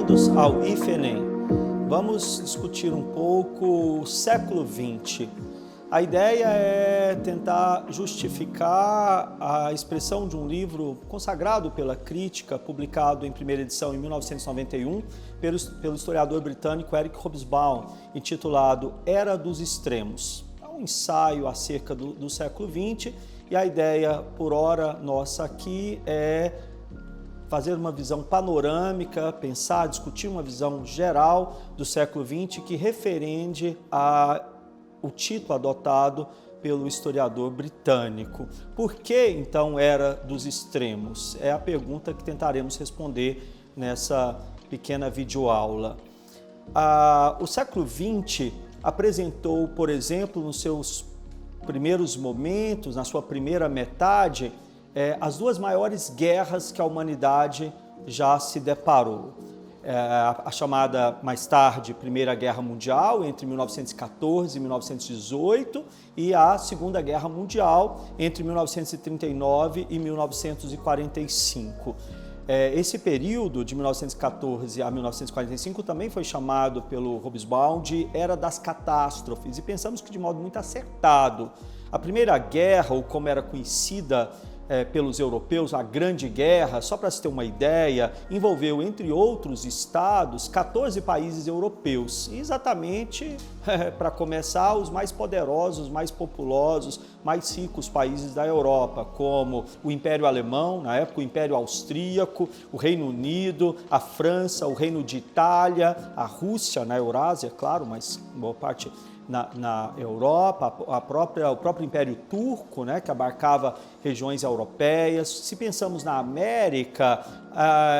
bem-vindos ao IFENEM. Vamos discutir um pouco o século XX. A ideia é tentar justificar a expressão de um livro consagrado pela crítica, publicado em primeira edição em 1991, pelo historiador britânico Eric Hobsbawm, intitulado Era dos Extremos. É um ensaio acerca do século XX e a ideia, por hora, nossa aqui é fazer uma visão panorâmica, pensar, discutir uma visão geral do século XX que referende o título adotado pelo historiador britânico. Por que, então, era dos extremos? É a pergunta que tentaremos responder nessa pequena videoaula. O século XX apresentou, por exemplo, nos seus primeiros momentos, na sua primeira metade, as duas maiores guerras que a humanidade já se deparou. A chamada, mais tarde, Primeira Guerra Mundial, entre 1914 e 1918, e a Segunda Guerra Mundial, entre 1939 e 1945. Esse período, de 1914 a 1945, também foi chamado pelo Hobsbawm de Era das Catástrofes, e pensamos que de modo muito acertado. A Primeira Guerra, ou como era conhecida pelos europeus, a Grande Guerra, só para se ter uma ideia, envolveu, entre outros estados, 14 países europeus. E exatamente, para começar, os mais poderosos, mais populosos, mais ricos países da Europa, como o Império Alemão, na época o Império Austríaco, o Reino Unido, a França, o Reino de Itália, a Rússia, na Eurásia, claro, mas boa parte na Europa, o próprio Império Turco, né, que abarcava regiões europeias. Se pensamos na América,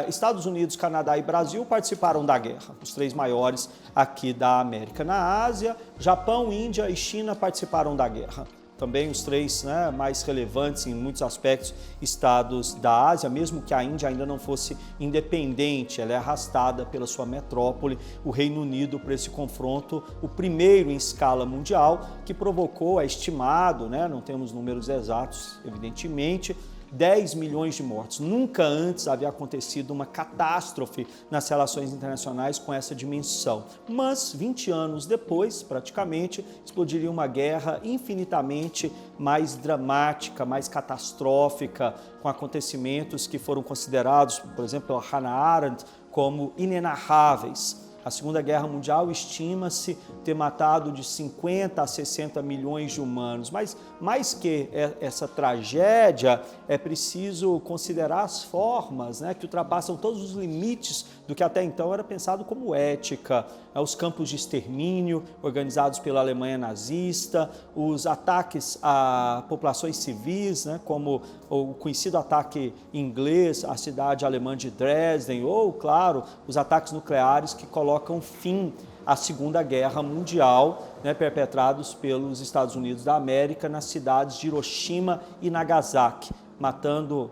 Estados Unidos, Canadá e Brasil participaram da guerra, os três maiores aqui da América. Na Ásia, Japão, Índia e China participaram da guerra. Também os três, né, mais relevantes em muitos aspectos estados da Ásia, mesmo que a Índia ainda não fosse independente, ela é arrastada pela sua metrópole, o Reino Unido, para esse confronto, o primeiro em escala mundial, que provocou, é estimado, né, não temos números exatos, evidentemente, 10 milhões de mortos. Nunca antes havia acontecido uma catástrofe nas relações internacionais com essa dimensão. Mas, 20 anos depois, praticamente, explodiria uma guerra infinitamente mais dramática, mais catastrófica, com acontecimentos que foram considerados, por exemplo, pela Hannah Arendt, como inenarráveis. A Segunda Guerra Mundial estima-se ter matado de 50 a 60 milhões de humanos, mas mais que essa tragédia, é preciso considerar as formas, né, que ultrapassam todos os limites do que até então era pensado como ética, os campos de extermínio organizados pela Alemanha nazista, os ataques a populações civis, né, como o conhecido ataque inglês à cidade alemã de Dresden, ou, claro, os ataques nucleares que colocam fim à Segunda Guerra Mundial, né, perpetrados pelos Estados Unidos da América nas cidades de Hiroshima e Nagasaki, matando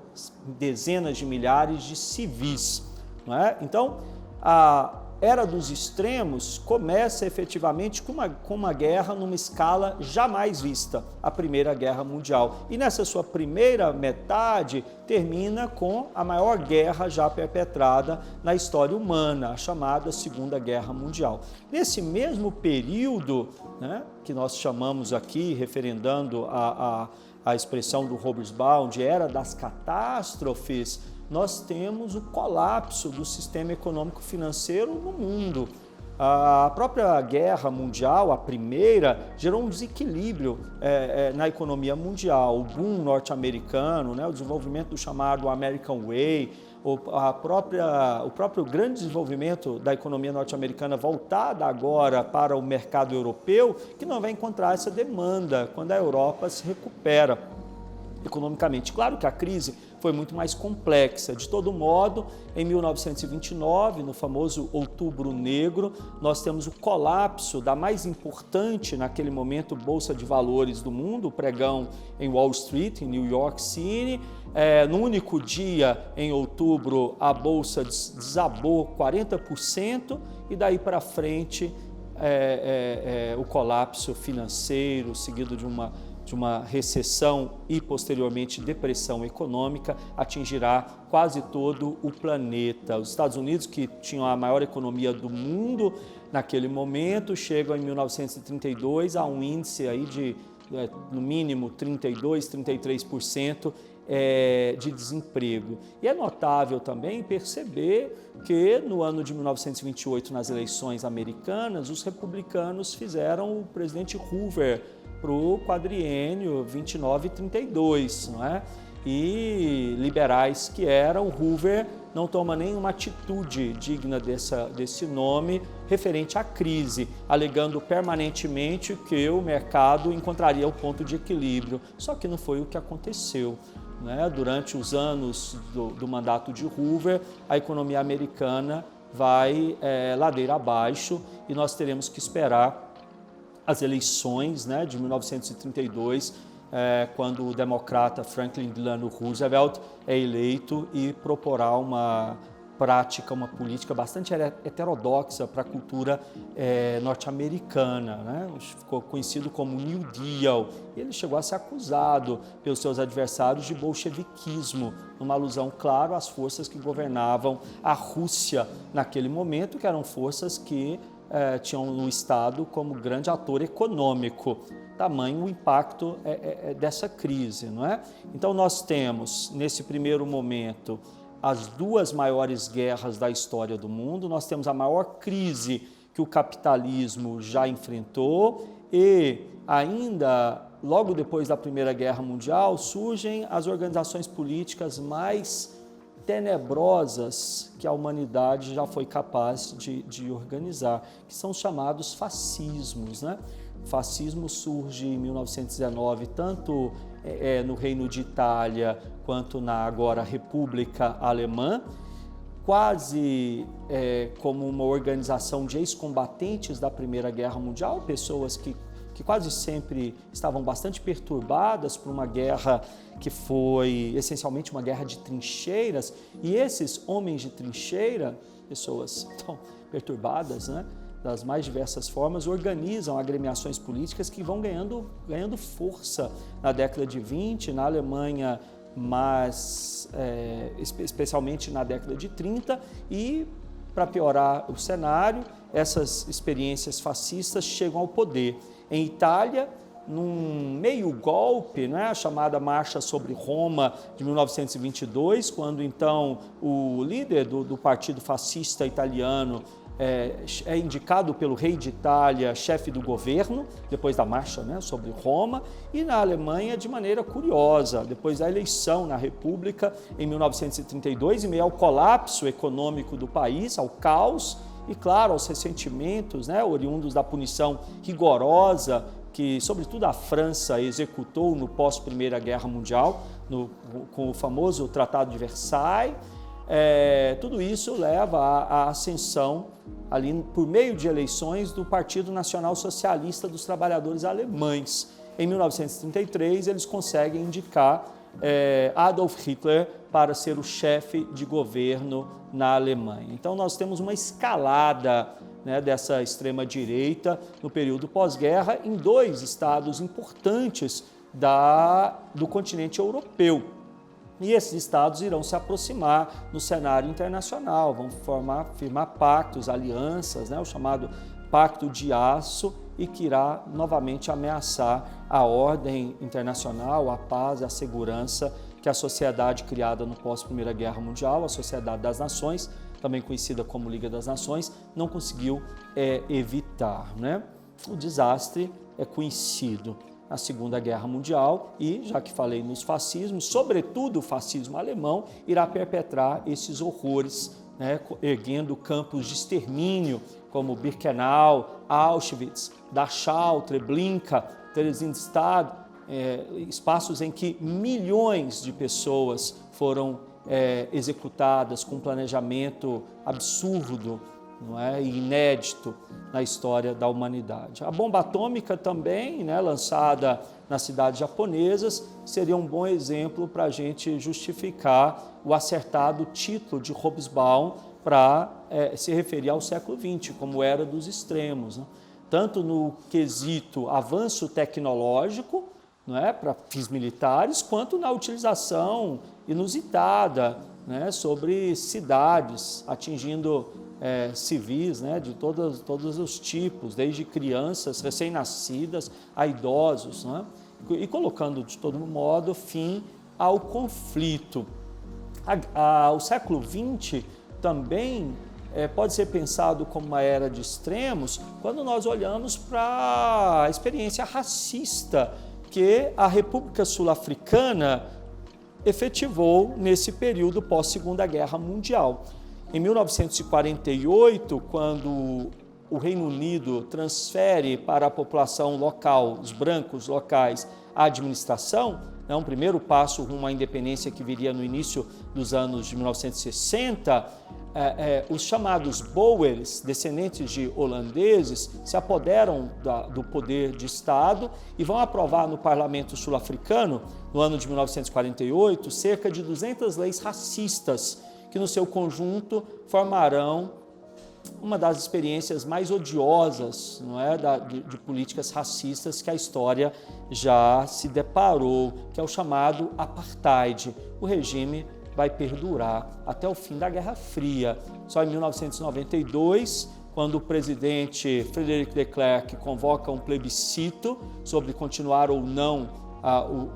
dezenas de milhares de civis. Não é? Então, a Era dos Extremos começa efetivamente com uma guerra numa escala jamais vista, a Primeira Guerra Mundial. E nessa sua primeira metade termina com a maior guerra já perpetrada na história humana, a chamada Segunda Guerra Mundial. Nesse mesmo período, né, que nós chamamos aqui, referendando a expressão do Hobsbawm de Era das Catástrofes, nós temos o colapso do sistema econômico-financeiro no mundo. A própria guerra mundial, a primeira, gerou um desequilíbrio na economia mundial. O boom norte-americano, né, o desenvolvimento do chamado American Way, o próprio grande desenvolvimento da economia norte-americana voltada agora para o mercado europeu, que não vai encontrar essa demanda quando a Europa se recupera economicamente. Claro que a crise foi muito mais complexa. De todo modo, em 1929, no famoso Outubro Negro, nós temos o colapso da mais importante, naquele momento, bolsa de valores do mundo, o pregão em Wall Street, em New York City. No único dia, em outubro, a bolsa desabou 40% e daí para frente o colapso financeiro, seguido de de uma recessão e, posteriormente, depressão econômica, atingirá quase todo o planeta. Os Estados Unidos, que tinham a maior economia do mundo naquele momento, chegam em 1932 a um índice aí de, no mínimo, 32%, 33% de desemprego. E é notável também perceber que no ano de 1928, nas eleições americanas, os republicanos fizeram o presidente Hoover para o quadriênio 29 e 32, não é? E liberais que eram, Hoover não toma nenhuma atitude digna desse nome referente à crise, alegando permanentemente que o mercado encontraria o ponto de equilíbrio, só que não foi o que aconteceu. Durante os anos do mandato de Hoover, a economia americana vai ladeira abaixo e nós teremos que esperar as eleições de 1932, quando o democrata Franklin Delano Roosevelt é eleito e proporá uma prática, uma política bastante heterodoxa para a cultura norte-americana, Ficou conhecido como New Deal. E ele chegou a ser acusado pelos seus adversários de bolcheviquismo, numa alusão, claro, às forças que governavam a Rússia naquele momento, que eram forças que tinham o Estado como grande ator econômico. Tamanho o impacto dessa crise, não é? Então nós temos, nesse primeiro momento, as duas maiores guerras da história do mundo, nós temos a maior crise que o capitalismo já enfrentou e ainda logo depois da Primeira Guerra Mundial surgem as organizações políticas mais tenebrosas que a humanidade já foi capaz de organizar, que são os chamados fascismos, O fascismo surge em 1919, tanto no Reino de Itália quanto na agora República Alemã, quase como uma organização de ex-combatentes da Primeira Guerra Mundial, pessoas que quase sempre estavam bastante perturbadas por uma guerra que foi essencialmente uma guerra de trincheiras, e esses homens de trincheira, pessoas tão perturbadas, das mais diversas formas, organizam agremiações políticas que vão ganhando força na década de 20, na Alemanha, mas especialmente na década de 30, e, para piorar o cenário, essas experiências fascistas chegam ao poder. Em Itália, num meio golpe, a chamada Marcha sobre Roma de 1922, quando então o líder do partido fascista italiano é indicado pelo rei de Itália, chefe do governo, depois da marcha sobre Roma, e na Alemanha, de maneira curiosa, depois da eleição na República, em 1932, em meio ao colapso econômico do país, ao caos, e, claro, aos ressentimentos oriundos da punição rigorosa que, sobretudo, a França executou no pós-Primeira Guerra Mundial, com o famoso Tratado de Versailles. Tudo isso leva à ascensão, ali por meio de eleições, do Partido Nacional Socialista dos Trabalhadores Alemães. Em 1933, eles conseguem indicar Adolf Hitler para ser o chefe de governo na Alemanha. Então, nós temos uma escalada dessa extrema-direita no período pós-guerra em dois estados importantes do continente europeu. E esses estados irão se aproximar no cenário internacional, vão firmar pactos, alianças, o chamado Pacto de Aço, e que irá novamente ameaçar a ordem internacional, a paz e a segurança que a sociedade criada no pós-Primeira Guerra Mundial, a Sociedade das Nações, também conhecida como Liga das Nações, não conseguiu evitar. O desastre é conhecido na Segunda Guerra Mundial e, já que falei nos fascismos, sobretudo o fascismo alemão, irá perpetrar esses horrores, erguendo campos de extermínio como Birkenau, Auschwitz, Dachau, Treblinka, Theresienstadt, espaços em que milhões de pessoas foram executadas com um planejamento absurdo, e inédito na história da humanidade. A bomba atômica também, lançada nas cidades japonesas, seria um bom exemplo para a gente justificar o acertado título de Hobsbawm para se referir ao século XX, como era dos extremos, tanto no quesito avanço tecnológico, não é, para fins militares, quanto na utilização inusitada, né, sobre cidades, atingindo civis, né, de todos os tipos, desde crianças recém-nascidas a idosos, né, e colocando de todo modo fim ao conflito. O século XX também pode ser pensado como uma era de extremos quando nós olhamos para a experiência racista que a República Sul-Africana efetivou nesse período pós-Segunda Guerra Mundial. Em 1948, quando o Reino Unido transfere para a população local, os brancos locais, a administração, um primeiro passo rumo à independência que viria no início dos anos de 1960, os chamados Boers, descendentes de holandeses, se apoderam do poder de Estado e vão aprovar no Parlamento sul-africano, no ano de 1948, cerca de 200 leis racistas, que no seu conjunto formarão uma das experiências mais odiosas, não é, de políticas racistas que a história já se deparou, que é o chamado apartheid. O regime vai perdurar até o fim da Guerra Fria. Só em 1992, quando o presidente Frederick de Klerk convoca um plebiscito sobre continuar ou não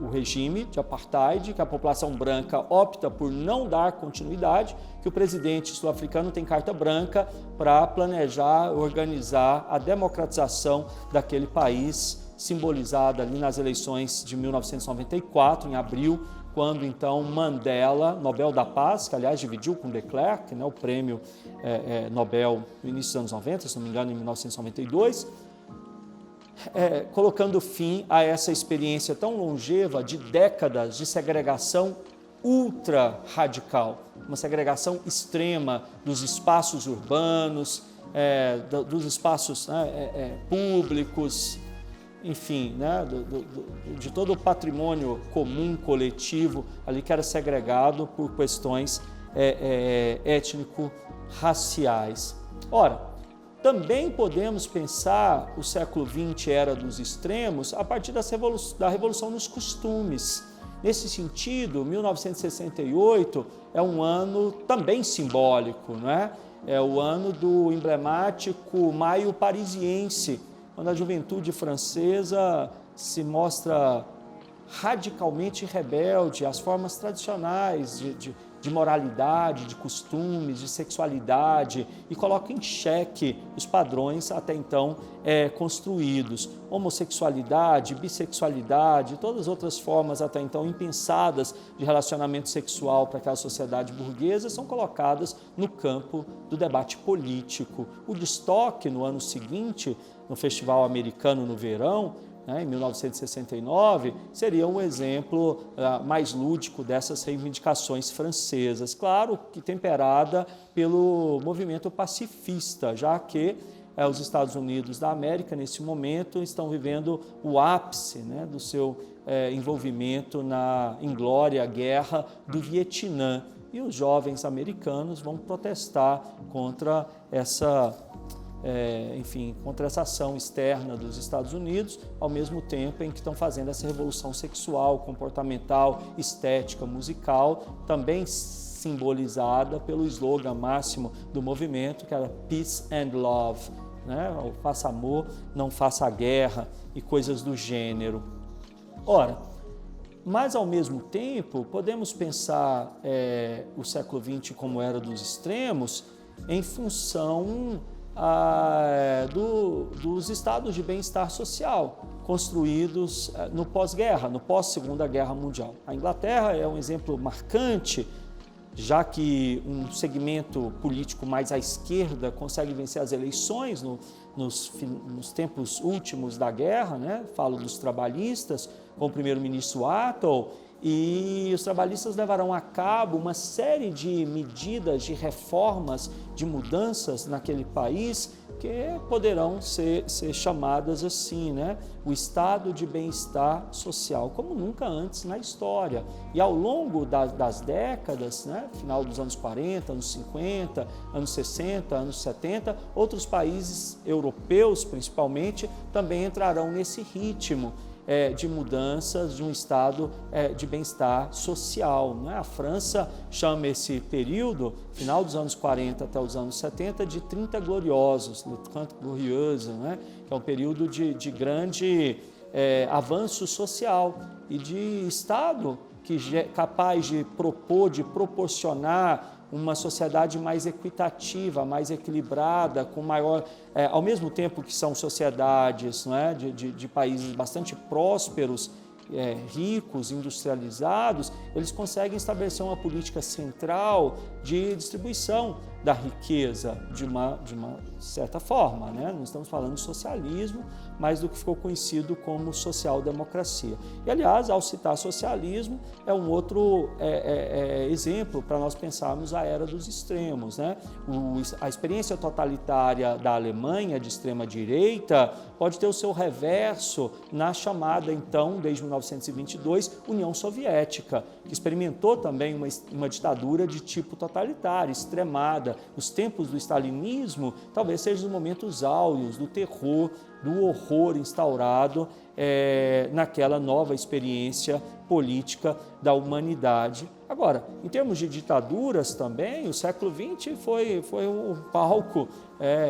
o regime de apartheid, que a população branca opta por não dar continuidade, que o presidente sul-africano tem carta branca para planejar, organizar a democratização daquele país, simbolizada ali nas eleições de 1994, em abril, quando então Mandela, Nobel da Paz, que aliás dividiu com de Klerk, né, o prêmio Nobel no início dos anos 90, se não me engano, em 1992, colocando fim a essa experiência tão longeva de décadas de segregação ultra radical, uma segregação extrema dos espaços urbanos, dos espaços públicos, enfim, né, de todo o patrimônio comum, coletivo, ali que era segregado por questões étnico-raciais. Ora, também podemos pensar o século XX, era dos extremos, a partir da revolução nos costumes. Nesse sentido, 1968 é um ano também simbólico, não é? É o ano do emblemático Maio Parisiense, quando a juventude francesa se mostra radicalmente rebelde às formas tradicionais de moralidade, de costumes, de sexualidade e coloca em xeque os padrões até então construídos. Homossexualidade, bissexualidade, todas as outras formas até então impensadas de relacionamento sexual para aquela sociedade burguesa são colocadas no campo do debate político. O Woodstock, no ano seguinte, no Festival Americano no verão, em 1969, seria um exemplo mais lúdico dessas reivindicações francesas, claro que temperada pelo movimento pacifista, já que os Estados Unidos da América, nesse momento, estão vivendo o ápice, né, do seu envolvimento na inglória guerra do Vietnã, e os jovens americanos vão protestar contra contra essa ação externa dos Estados Unidos, ao mesmo tempo em que estão fazendo essa revolução sexual, comportamental, estética, musical, também simbolizada pelo slogan máximo do movimento, que era Peace and Love, né? Faça amor, não faça guerra e coisas do gênero. Ora, mas ao mesmo tempo, podemos pensar o século XX como era dos extremos em função dos estados de bem-estar social construídos no pós-guerra, no pós-Segunda Guerra Mundial. A Inglaterra é um exemplo marcante, já que um segmento político mais à esquerda consegue vencer as eleições nos tempos últimos da guerra, né? Falo dos trabalhistas, com o primeiro-ministro Attlee, e os trabalhistas levarão a cabo uma série de medidas, de reformas, de mudanças naquele país que poderão ser chamadas assim, né? O estado de bem-estar social, como nunca antes na história. E ao longo das décadas, né? Final dos anos 40, anos 50, anos 60, anos 70, outros países europeus, principalmente, também entrarão nesse ritmo. de mudanças de um estado de bem-estar social. Não é? A França chama esse período, final dos anos 40 até os anos 70, de 30 gloriosos, le 30 glorieuses, né? Que é um período de grande avanço social e de estado que é capaz de propor, de proporcionar uma sociedade mais equitativa, mais equilibrada, com maior, ao mesmo tempo que são sociedades, não é, de países bastante prósperos, ricos, industrializados, eles conseguem estabelecer uma política central de distribuição da riqueza de uma certa forma, né? Não estamos falando de socialismo, mas do que ficou conhecido como social-democracia. E, aliás, ao citar socialismo, é um outro exemplo para nós pensarmos a era dos extremos, né? A experiência totalitária da Alemanha, de extrema-direita, pode ter o seu reverso na chamada, então, desde 1922, União Soviética, que experimentou também uma ditadura de tipo totalitário, extremada. Os tempos do stalinismo talvez sejam os momentos áureos do terror, do horror instaurado naquela nova experiência política da humanidade. Agora, em termos de ditaduras também, o século XX foi um palco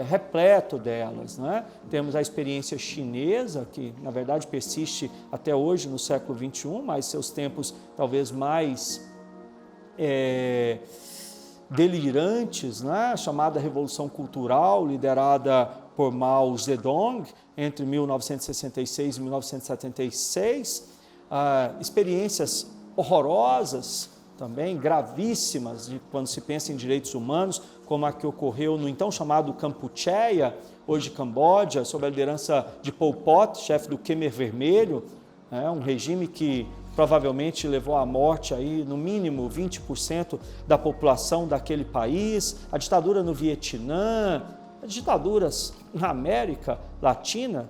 repleto delas, né? Temos a experiência chinesa, que na verdade persiste até hoje no século XXI, mas seus tempos talvez mais delirantes, né? A chamada Revolução Cultural, liderada por Mao Zedong, entre 1966 e 1976, experiências horrorosas, também gravíssimas, quando se pensa em direitos humanos, como a que ocorreu no então chamado Kampucheia, hoje Camboja, sob a liderança de Pol Pot, chefe do Khmer Vermelho, um regime que provavelmente levou à morte aí, no mínimo 20% da população daquele país, a ditadura no Vietnã, as ditaduras na América Latina,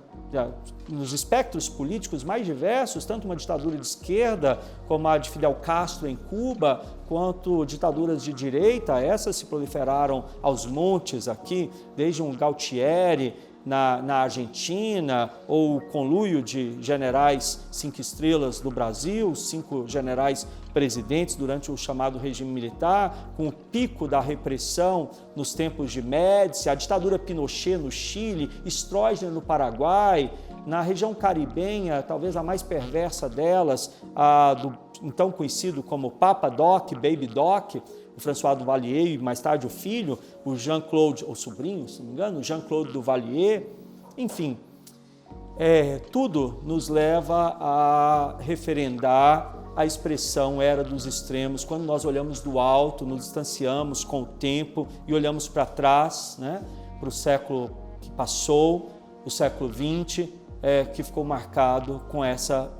nos espectros políticos mais diversos, tanto uma ditadura de esquerda como a de Fidel Castro em Cuba, quanto ditaduras de direita, essas se proliferaram aos montes aqui, desde um Galtieri na Argentina, ou o conluio de generais 5 estrelas do Brasil, 5 generais presidentes durante o chamado regime militar, com o pico da repressão nos tempos de Médici, a ditadura Pinochet no Chile, Stroessner no Paraguai, na região caribenha, talvez a mais perversa delas, a do então conhecido como Papa Doc, Baby Doc, o François Duvalier e mais tarde o filho, o Jean-Claude, ou sobrinho, se não me engano, o Jean-Claude Duvalier. Enfim, tudo nos leva a referendar a expressão era dos extremos, quando nós olhamos do alto, nos distanciamos com o tempo e olhamos para trás, né, para o século que passou, o século XX, que ficou marcado com essa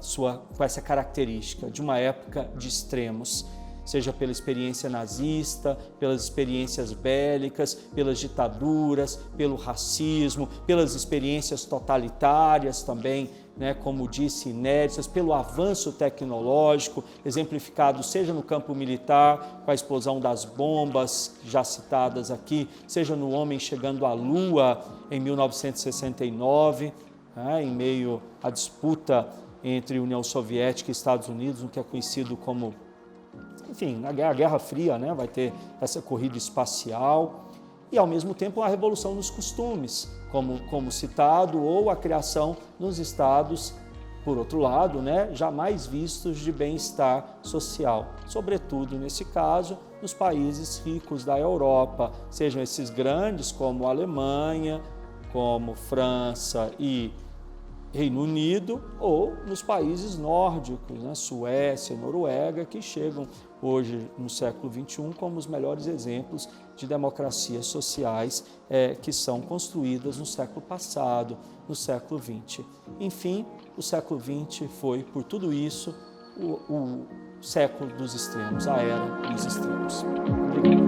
característica de uma época de extremos, seja pela experiência nazista, pelas experiências bélicas, pelas ditaduras, pelo racismo, pelas experiências totalitárias também, né, como disse, inéditas, pelo avanço tecnológico, exemplificado seja no campo militar, com a explosão das bombas, já citadas aqui, seja no homem chegando à Lua em 1969, em meio à disputa entre União Soviética e Estados Unidos, no que é conhecido como, enfim, a Guerra Fria, né? Vai ter essa corrida espacial e, ao mesmo tempo, a revolução nos costumes, como citado, ou a criação nos estados, por outro lado, né, jamais vistos de bem-estar social, sobretudo, nesse caso, nos países ricos da Europa, sejam esses grandes como a Alemanha, como França e Reino Unido, ou nos países nórdicos, né, Suécia, Noruega, que chegam hoje no século XXI como os melhores exemplos de democracias sociais que são construídas no século passado, no século XX. Enfim, o século XX foi, por tudo isso, o século dos extremos, a era dos extremos. Obrigado.